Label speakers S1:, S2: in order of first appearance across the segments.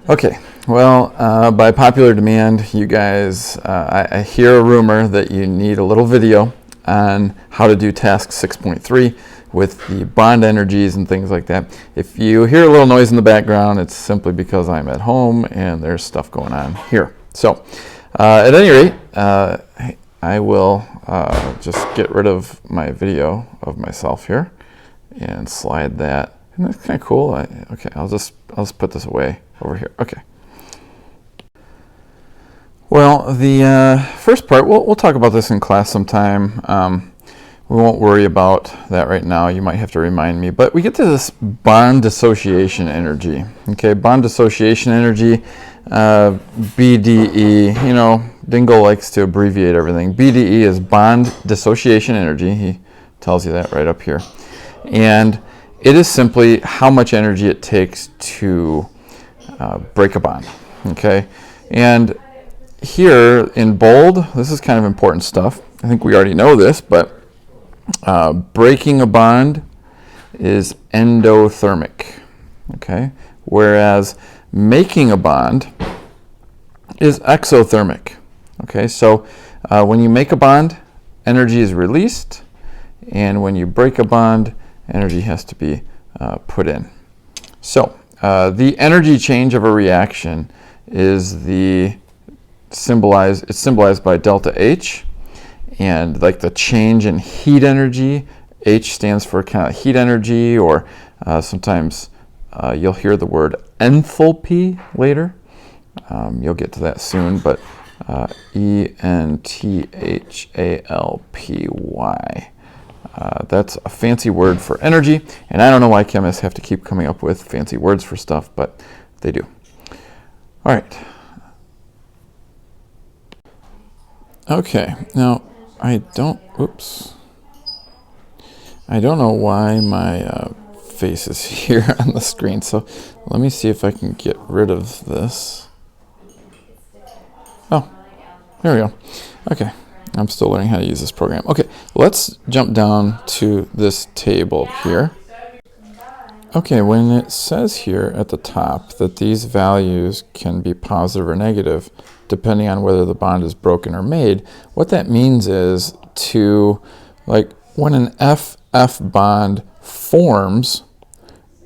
S1: Okay, well, by popular demand, you guys, I hear a rumor that you need a little video on how to do task 6.3 with the bond energies and things like that. If you hear a little noise in the background, it's simply because I'm at home and there's stuff going on here. So, at any rate, I will just get rid of my video of myself here and slide that. And that's kind of cool. Okay, I'll just put this away over here. Okay. Well, the first part, we'll talk about this in class sometime. We won't worry about that right now. You might have to remind me. But we get to this bond dissociation energy. Okay, bond dissociation energy, BDE. You know, Dingle likes to abbreviate everything. BDE is bond dissociation energy. He tells you that right up here. And it is simply how much energy it takes to break a bond. Okay, and here in bold, this is kind of important stuff. I think we already know this, but breaking a bond is endothermic. Okay, whereas making a bond is exothermic. Okay, so when you make a bond, energy is released, and when you break a bond, energy has to be put in. So the energy change of a reaction is symbolized by delta H, and like the change in heat energy, H stands for kind of heat energy, or sometimes you'll hear the word enthalpy later. You'll get to that soon, but enthalpy. That's a fancy word for energy, and I don't know why chemists have to keep coming up with fancy words for stuff, but they do. All right. Okay, now I don't know why my face is here on the screen, so let me see if I can get rid of this. Oh, there we go. Okay. I'm still learning how to use this program. Okay, let's jump down to this table here. Okay, when it says here at the top that these values can be positive or negative, depending on whether the bond is broken or made, what that means is when an FF bond forms,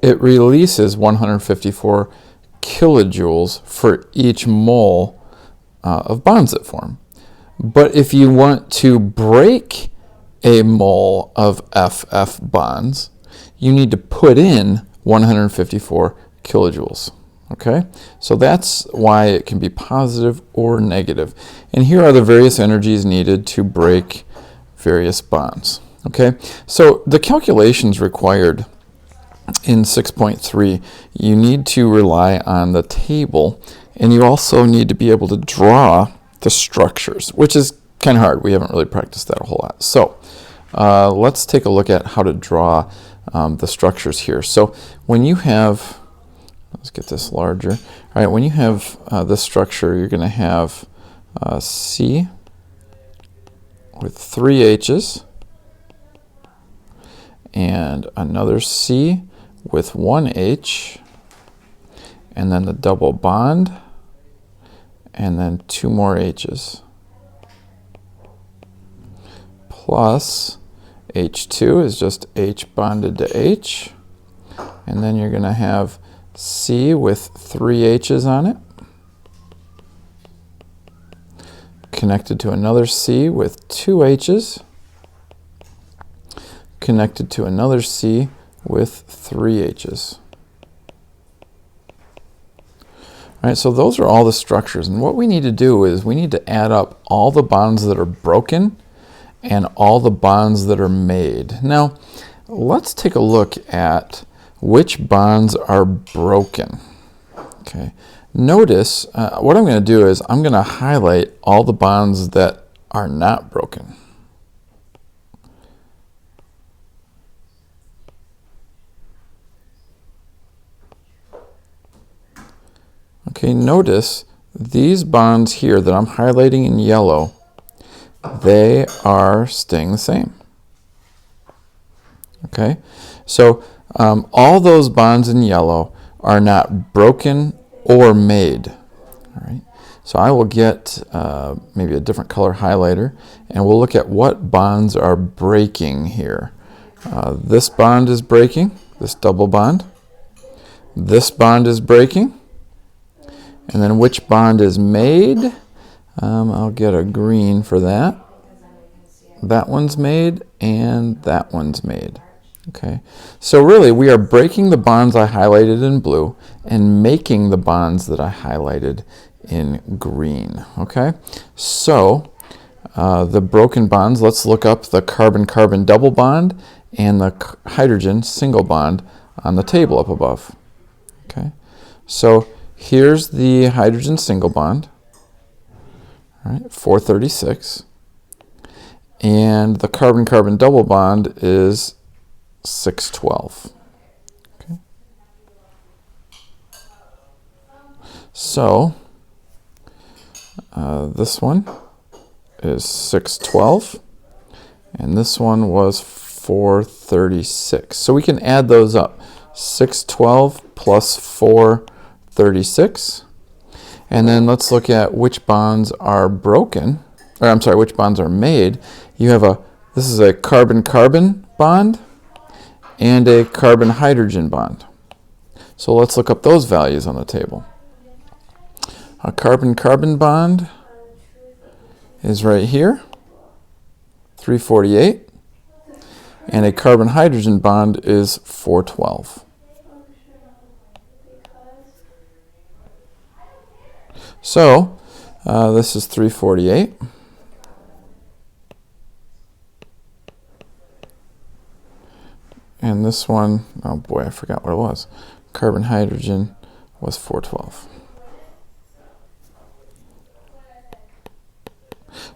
S1: it releases 154 kilojoules for each mole of bonds that form. But if you want to break a mole of FF bonds, you need to put in 154 kilojoules. Okay? So that's why it can be positive or negative. And here are the various energies needed to break various bonds. Okay? So the calculations required in 6.3, you need to rely on the table, and you also need to be able to draw the structures, which is kind of hard. We haven't really practiced that a whole lot. So let's take a look at how to draw the structures here. So when you have, let's get this larger. All right, when you have this structure, you're going to have C with 3 H's and another C with 1 H, and then the double bond, and then 2 more H's, plus H2 is just H bonded to H, and then you're going to have C with 3 H's on it, connected to another C with 2 H's, connected to another C with 3 H's. All right, so those are all the structures, and what we need to do is we need to add up all the bonds that are broken and all the bonds that are made. Now, let's take a look at which bonds are broken. Okay, notice what I'm going to do is I'm going to highlight all the bonds that are not broken. Okay, notice these bonds here that I'm highlighting in yellow, they are staying the same. Okay, so all those bonds in yellow are not broken or made. All right. So I will get maybe a different color highlighter, and we'll look at what bonds are breaking here. This bond is breaking, this double bond. This bond is breaking. And then which bond is made? I'll get a green for that. That one's made, and that one's made. Okay, so really we are breaking the bonds I highlighted in blue and making the bonds that I highlighted in green. Okay, so the broken bonds, let's look up the carbon-carbon double bond and the hydrogen single bond on the table up above. Okay, so here's the hydrogen single bond, all right, 436, and the carbon-carbon double bond is 612. Okay. So this one is 612, and this one was 436. So we can add those up. 612 plus 436. And then let's look at which bonds are broken, or I'm sorry, which bonds are made. You have this is a carbon-carbon bond and a carbon-hydrogen bond. So let's look up those values on the table. A carbon-carbon bond is right here, 348, and a carbon-hydrogen bond is 412. So this is 348. And this one, oh boy, I forgot what it was. Carbon-hydrogen was 412.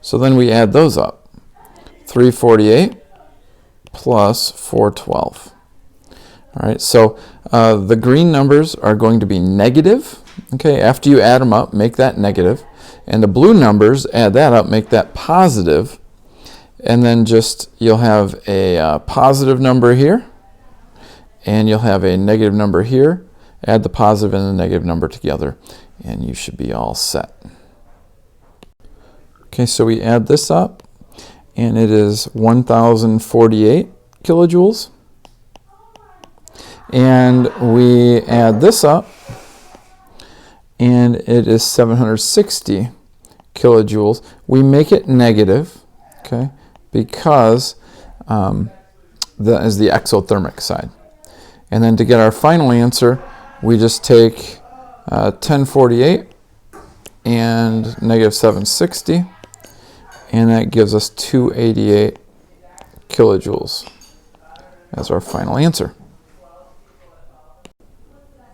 S1: So then we add those up. 348 plus 412. All right, so the green numbers are going to be negative. Okay, after you add them up, make that negative. And the blue numbers, add that up, make that positive. And then you'll have a positive number here. And you'll have a negative number here. Add the positive and the negative number together, and you should be all set. Okay, so we add this up, and it is 1,048 kilojoules. And we add this up, and it is 760 kilojoules. We make it negative, okay, because that is the exothermic side. And then to get our final answer, we just take 1048 and negative 760, and that gives us 288 kilojoules as our final answer.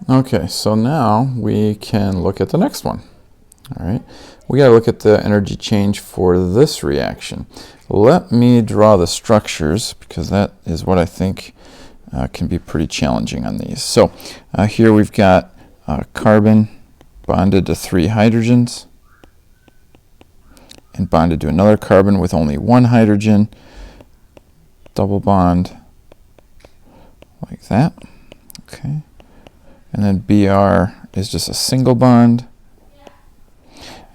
S1: Okay, so now we can look at the next one. All right, we got to look at the energy change for this reaction. Let me draw the structures, because that is what I think can be pretty challenging on these. So here we've got carbon bonded to 3 hydrogens and bonded to another carbon with only 1 hydrogen. Double bond like that. Okay. And then Br is just a single bond.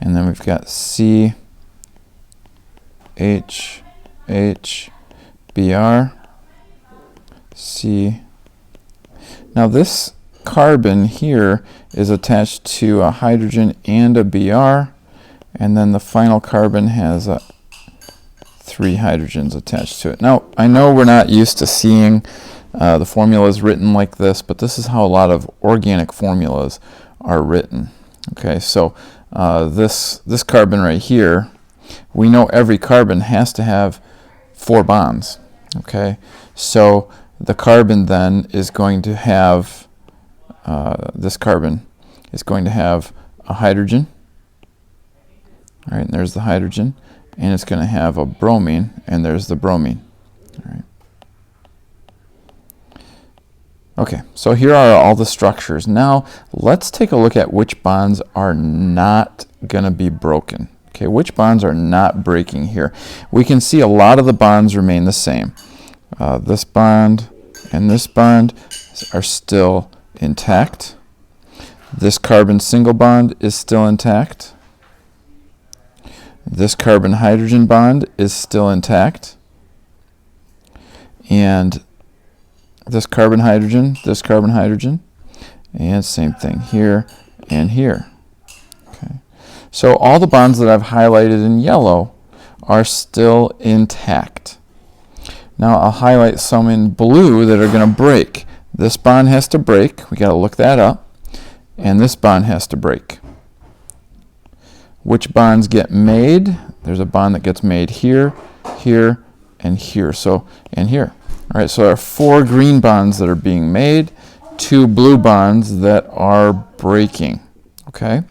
S1: And then we've got C, H, H, Br, C. Now this carbon here is attached to a hydrogen and a Br, and then the final carbon has 3 hydrogens attached to it. Now I know we're not used to seeing the formulas written like this, but this is how a lot of organic formulas are written. Okay, so this carbon right here, we know every carbon has to have 4 bonds. Okay, so the carbon then is going to have, this carbon is going to have a hydrogen. All right, and there's the hydrogen, and it's going to have a bromine, and there's the bromine. All right. Okay, so here are all the structures. Now let's take a look at which bonds are not going to be broken. Okay, which bonds are not breaking here? We can see a lot of the bonds remain the same. This bond and this bond are still intact. This carbon single bond is still intact. This carbon-hydrogen bond is still intact. And this carbon-hydrogen, and same thing here and here. Okay. So all the bonds that I've highlighted in yellow are still intact. Now I'll highlight some in blue that are going to break. This bond has to break. We got to look that up. And this bond has to break. Which bonds get made? There's a bond that gets made here, here, and here. So, and here. All right, so there are 4 green bonds that are being made, 2 blue bonds that are breaking. Okay?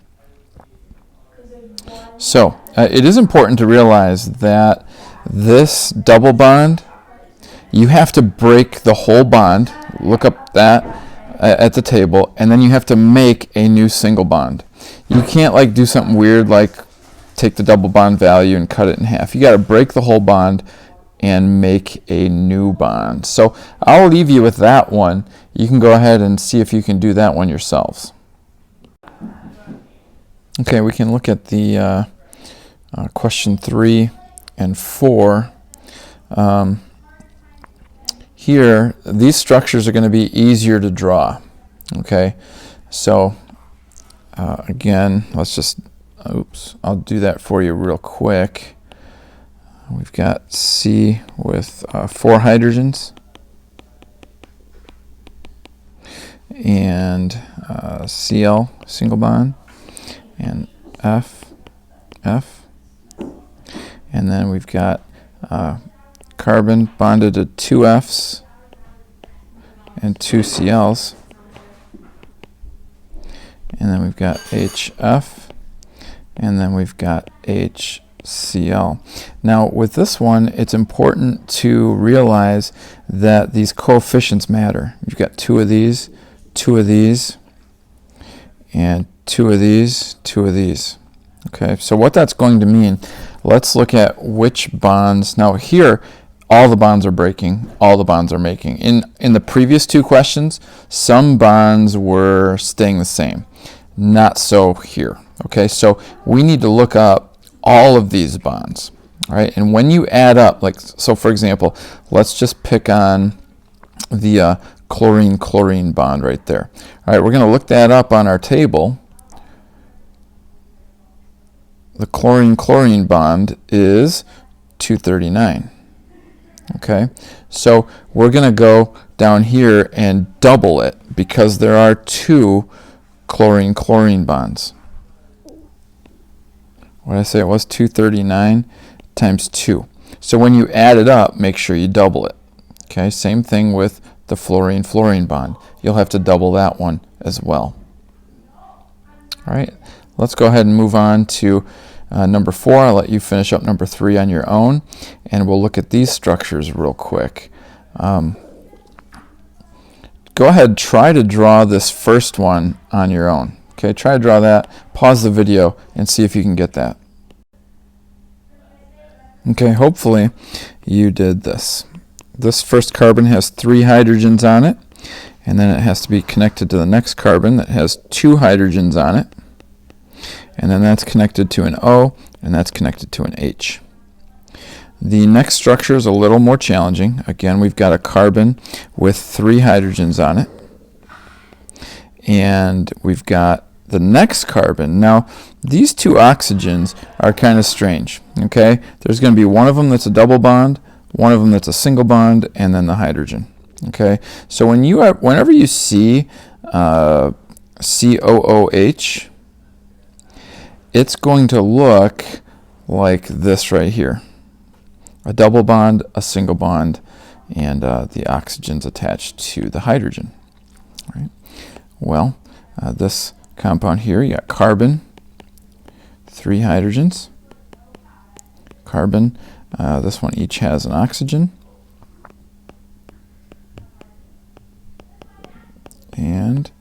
S1: So, it is important to realize that this double bond, you have to break the whole bond. Look up that at the table, and then you have to make a new single bond. You can't like do something weird like take the double bond value and cut it in half. You got to break the whole bond and make a new bond. So I'll leave you with that one. You can go ahead and see if you can do that one yourselves. Okay, we can look at the question 3 and 4. Here, these structures are going to be easier to draw. Okay, so again, let's just, I'll do that for you real quick. We've got C with 4 hydrogens, and Cl, single bond, and F, and then we've got carbon bonded to 2 Fs and 2 Cls, and then we've got HF, and then we've got HCl. Now with this one, it's important to realize that these coefficients matter. You've got 2 of these, 2 of these, and 2 of these, 2 of these. Okay, so what that's going to mean, let's look at which bonds. Now here, all the bonds are breaking, all the bonds are making. In the previous 2 questions, some bonds were staying the same. Not so here. Okay, so we need to look up all of these bonds. All right, and when you add up, like, so for example, let's just pick on the chlorine-chlorine bond right there. All right, we're going to look that up on our table. The chlorine-chlorine bond is 239. Okay, so we're going to go down here and double it because there are 2 chlorine-chlorine bonds. What did I say? It was 239 times 2. So when you add it up, make sure you double it. Okay, same thing with the fluorine-fluorine bond. You'll have to double that one as well. All right, let's go ahead and move on to number 4. I'll let you finish up number 3 on your own, and we'll look at these structures real quick. Go ahead, try to draw this first one on your own. Okay, try to draw that. Pause the video and see if you can get that. Okay, hopefully you did this. This first carbon has 3 hydrogens on it, and then it has to be connected to the next carbon that has 2 hydrogens on it. And then that's connected to an O, and that's connected to an H. The next structure is a little more challenging. Again, we've got a carbon with 3 hydrogens on it. And we've got the next carbon. Now, these 2 oxygens are kind of strange. Okay? There's going to be one of them that's a double bond, one of them that's a single bond, and then the hydrogen. Okay? So whenever you see COOH, it's going to look like this right here. A double bond, a single bond, and the oxygens attached to the hydrogen. All right. Well, this compound here, you got carbon, 3 hydrogens. Carbon, this one each has an oxygen. And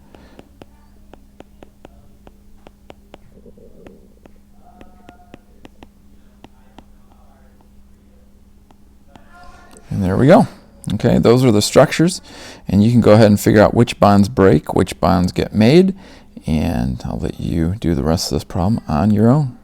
S1: there we go. Okay, those are the structures, and you can go ahead and figure out which bonds break, which bonds get made, and I'll let you do the rest of this problem on your own.